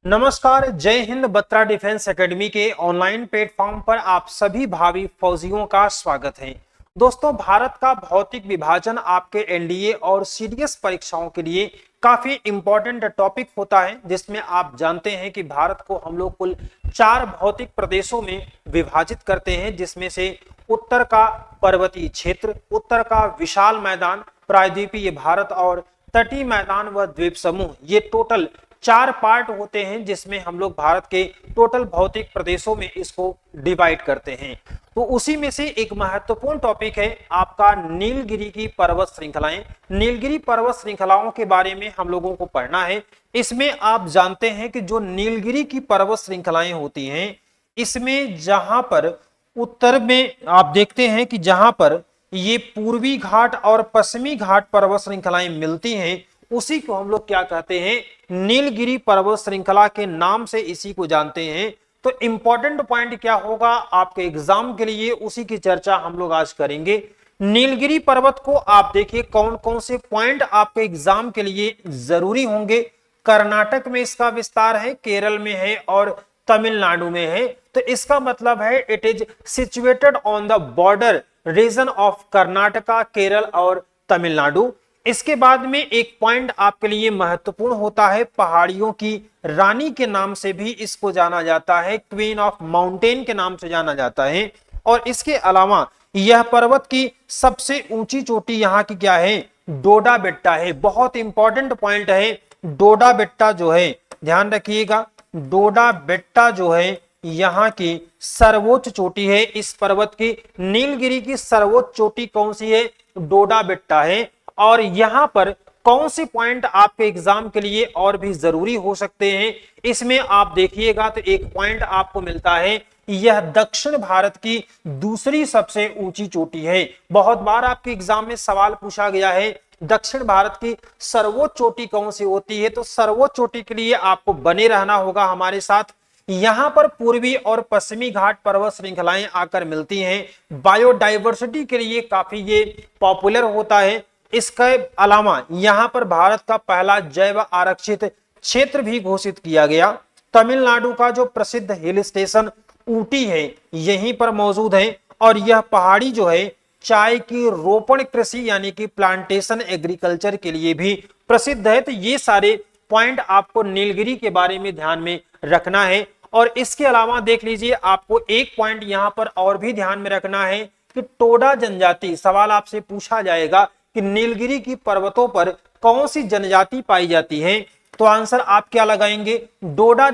नमस्कार, जय Hind. Batra defence academy के ऑनलाइन प्लेटफॉर्म पर आप सभी भावी फौजियों का स्वागत है। दोस्तों, भारत का भौतिक विभाजन आपके एनडीए और सीडीएस परीक्षाओं के लिए काफी इंपॉर्टेंट टॉपिक होता है, जिसमें आप जानते हैं कि भारत को हम लोग कुल 4 भौतिक प्रदेशों में विभाजित करते हैं, जिसमें से उत्तर का पर्वतीय क्षेत्र, उत्तर का विशाल मैदान, प्रायद्वीपीय भारत और तटीय मैदान व द्वीप समूह। ये टोटल 4 पार्ट होते हैं, जिसमें हम लोग भारत के टोटल भौतिक प्रदेशों में इसको डिवाइड करते हैं। तो उसी में से एक महत्वपूर्ण टॉपिक है आपका नीलगिरी की पर्वत श्रृंखलाएं। नीलगिरी पर्वत श्रृंखलाओं के बारे में हम लोगों को पढ़ना है। इसमें आप जानते हैं कि जो नीलगिरी की पर्वत श्रृंखलाएं होती हैं, इसमें जहां पर उत्तर में आप देखते हैं कि जहां पर ये पूर्वी घाट और पश्चिमी घाट पर्वत श्रृंखलाएं मिलती हैं, उसी को हम लोग क्या कहते हैं, नीलगिरी पर्वत श्रृंखला के नाम से इसी को जानते हैं। तो इंपॉर्टेंट पॉइंट क्या होगा आपके एग्जाम के लिए, उसी की चर्चा हम लोग आज करेंगे। नीलगिरी पर्वत को आप देखिए कौन कौन से पॉइंट आपके एग्जाम के लिए जरूरी होंगे। कर्नाटक में इसका विस्तार है, केरल में है और तमिलनाडु में है। तो इसका मतलब है it is situated on the border region of Karnataka, Kerala और तमिलनाडु। इसके बाद में एक पॉइंट आपके लिए महत्वपूर्ण होता है, पहाड़ियों की रानी के नाम से भी इसको जाना जाता है, क्वीन ऑफ माउंटेन के नाम से जाना जाता है। और इसके अलावा यह पर्वत की सबसे ऊंची चोटी यहाँ की क्या है, डोडा बेट्टा है। बहुत इंपॉर्टेंट पॉइंट है, डोडा बेट्टा जो है, ध्यान रखिएगा, डोडा बेट्टा जो है यहाँ की सर्वोच्च चोटी है। इस पर्वत की, नीलगिरी की सर्वोच्च चोटी कौन सी है, डोडा बेट्टा है। और यहां पर कौन सी पॉइंट आपके एग्जाम के लिए और भी जरूरी हो सकते हैं, इसमें आप देखिएगा तो एक पॉइंट आपको मिलता है, यह दक्षिण भारत की दूसरी सबसे ऊंची चोटी है। बहुत बार आपके एग्जाम में सवाल पूछा गया है, दक्षिण भारत की सर्वोच्च चोटी कौन सी होती है। तो सर्वोच्च चोटी के लिए आपको बने रहना होगा हमारे साथ। यहां पर पूर्वी और पश्चिमी घाट पर्वत श्रृंखलाएं आकर मिलती हैं। बायोडाइवर्सिटी के लिए काफी ये पॉपुलर होता है। इसके अलावा यहां पर भारत का पहला जैव आरक्षित क्षेत्र भी घोषित किया गया। तमिलनाडु का जो प्रसिद्ध हिल स्टेशन ऊटी है, यहीं पर मौजूद है। और यह पहाड़ी जो है चाय की रोपण कृषि यानी कि प्लांटेशन एग्रीकल्चर के लिए भी प्रसिद्ध है। तो ये सारे पॉइंट आपको नीलगिरी के बारे में ध्यान में रखना है। और इसके अलावा देख लीजिए, आपको एक पॉइंट यहां पर और भी ध्यान में रखना है कि टोडा जनजाति, सवाल आपसे पूछा जाएगा कि नीलगिरी की पर्वतों पर कौन सी जनजाति पाई जाती है। तो आंसर आप क्या लगाएंगे, टोडा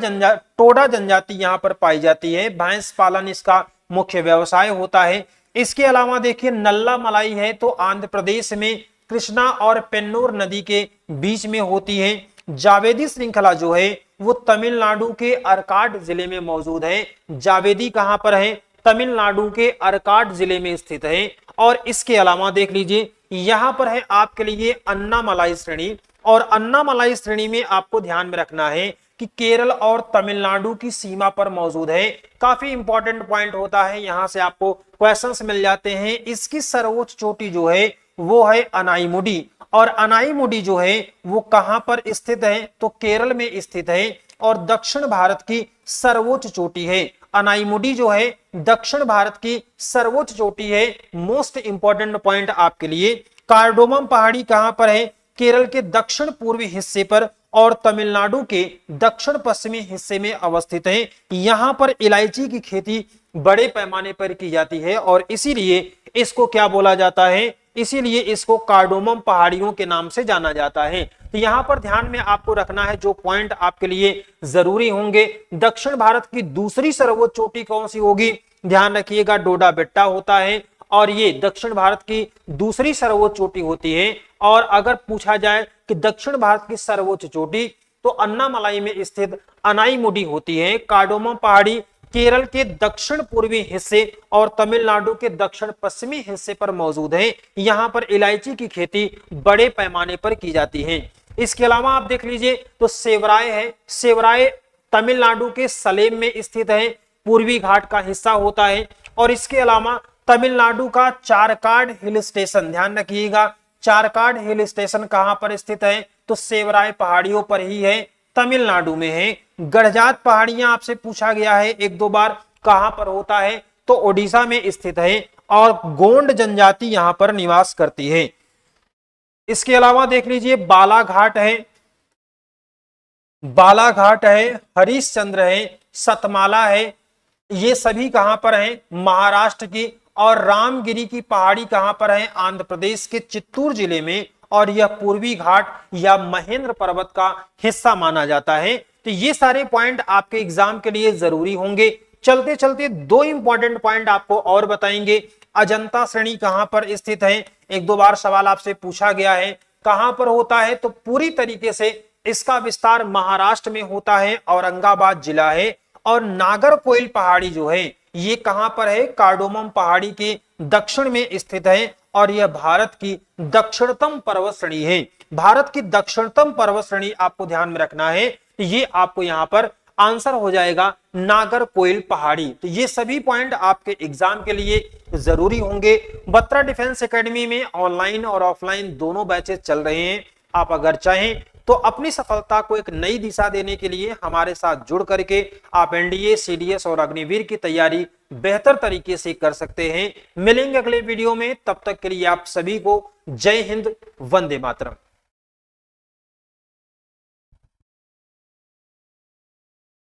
जनजाति यहां पर पाई जाती है। भैंस पालन इसका मुख्य व्यवसाय होता है। इसके अलावा देखिए, नल्ला मलाई है तो आंध्र प्रदेश में कृष्णा और पेन्नूर नदी के बीच में होती है। जावेदी श्रृंखला जो है वो तमिलनाडु के अर्काड जिले में मौजूद है। जावेदी कहां पर है, तमिलनाडु के अर्काड जिले में स्थित है। और इसके अलावा देख लीजिए, यहां पर है आपके लिए अन्नामलाई श्रेणी। और अन्नामलाई श्रेणी में आपको ध्यान में रखना है कि केरल और तमिलनाडु की सीमा पर मौजूद है। काफी इंपॉर्टेंट पॉइंट होता है, यहां से आपको क्वेश्चंस मिल जाते हैं। इसकी सर्वोच्च चोटी जो है वो है अनाईमुडी। और अनाईमुडी जो है वो कहां पर स्थित है, तो केरल में स्थित है। और दक्षिण भारत की सर्वोच्च चोटी है अनाईमुडी जो है, दक्षिण भारत की सर्वोच्च चोटी है। मोस्ट इंपॉर्टेंट पॉइंट आपके लिए, कार्डोमम पहाड़ी कहां पर है, केरल के दक्षिण पूर्वी हिस्से पर और तमिलनाडु के दक्षिण पश्चिमी हिस्से में अवस्थित है। यहां पर इलायची की खेती बड़े पैमाने पर की जाती है और इसीलिए इसको क्या बोला जाता है, इसीलिए इसको कार्डोमम पहाड़ियों के नाम से जाना जाता है। तो यहां पर ध्यान में आपको रखना है जो पॉइंट आपके लिए जरूरी होंगे। दक्षिण भारत की दूसरी सर्वोच्च चोटी कौन सी होगी, ध्यान रखिएगा, डोडा बेट्टा होता है। और ये दक्षिण भारत की दूसरी सर्वोच्च चोटी होती है। और अगर पूछा जाए कि दक्षिण भारत की सर्वोच्च चोटी, तो अन्नामलाई में स्थित अनाईमुडी होती है। कार्डोमम पहाड़ी केरल के दक्षिण पूर्वी हिस्से और तमिलनाडु के दक्षिण पश्चिमी हिस्से पर मौजूद है। यहां पर इलायची की खेती बड़े पैमाने पर की जाती है। इसके अलावा आप देख लीजिए तो सेवराय है, सेवराय तमिलनाडु के सलेम में स्थित है, पूर्वी घाट का हिस्सा होता है। और इसके अलावा तमिलनाडु का चारकाड हिल स्टेशन, ध्यान रखिएगा, चारकाड हिल स्टेशन कहां पर स्थित है, तो सेवराय पहाड़ियों पर ही है। तमिलनाडु में है। गड़जात पहाड़ियां आपसे पूछा गया है एक दो बार, कहां पर होता है, तो ओडिशा में स्थित है और गोंड जनजाति यहां पर निवास करती है। इसके अलावा देख लीजिए बालाघाट है, बालाघाट है, हरिश्चंद्र है, सतमाला है, ये सभी कहां पर हैं, महाराष्ट्र की। और रामगिरी की पहाड़ी कहां पर है, आंध्र प्रदेश के चित्तूर जिले में, और यह पूर्वी घाट या महेंद्र पर्वत का हिस्सा माना जाता है। तो ये सारे पॉइंट आपके एग्जाम के लिए जरूरी होंगे। चलते चलते दो इंपॉर्टेंट पॉइंट आपको और बताएंगे। अजंता श्रेणी कहां पर स्थित है, एक दो बार सवाल आपसे पूछा गया है, कहां पर होता है, तो पूरी तरीके से इसका विस्तार महाराष्ट्र में होता है, औरंगाबाद जिला है। और नागरकोइल पहाड़ी जो है ये कहां पर है, कार्डोमम पहाड़ी के दक्षिण में स्थित है, और यह भारत की दक्षिणतम पर्वत श्रेणी है। भारत की दक्षिणतम पर्वत श्रेणी आपको ध्यान में रखना है, ये आपको यहां पर आंसर हो जाएगा नागरकोइल पहाड़ी। तो ये सभी पॉइंट आपके एग्जाम के लिए जरूरी होंगे। बत्रा डिफेंस एकेडमी में ऑनलाइन और ऑफलाइन दोनों बैचेस चल रहे हैं। आप अगर चाहें तो अपनी सफलता को एक नई दिशा देने के लिए हमारे साथ जुड़ करके आप एनडीए, सीडीएस और अग्निवीर की तैयारी बेहतर तरीके से कर सकते हैं। मिलेंगे अगले वीडियो में, तब तक के लिए आप सभी को जय हिंद, वंदे मातरम।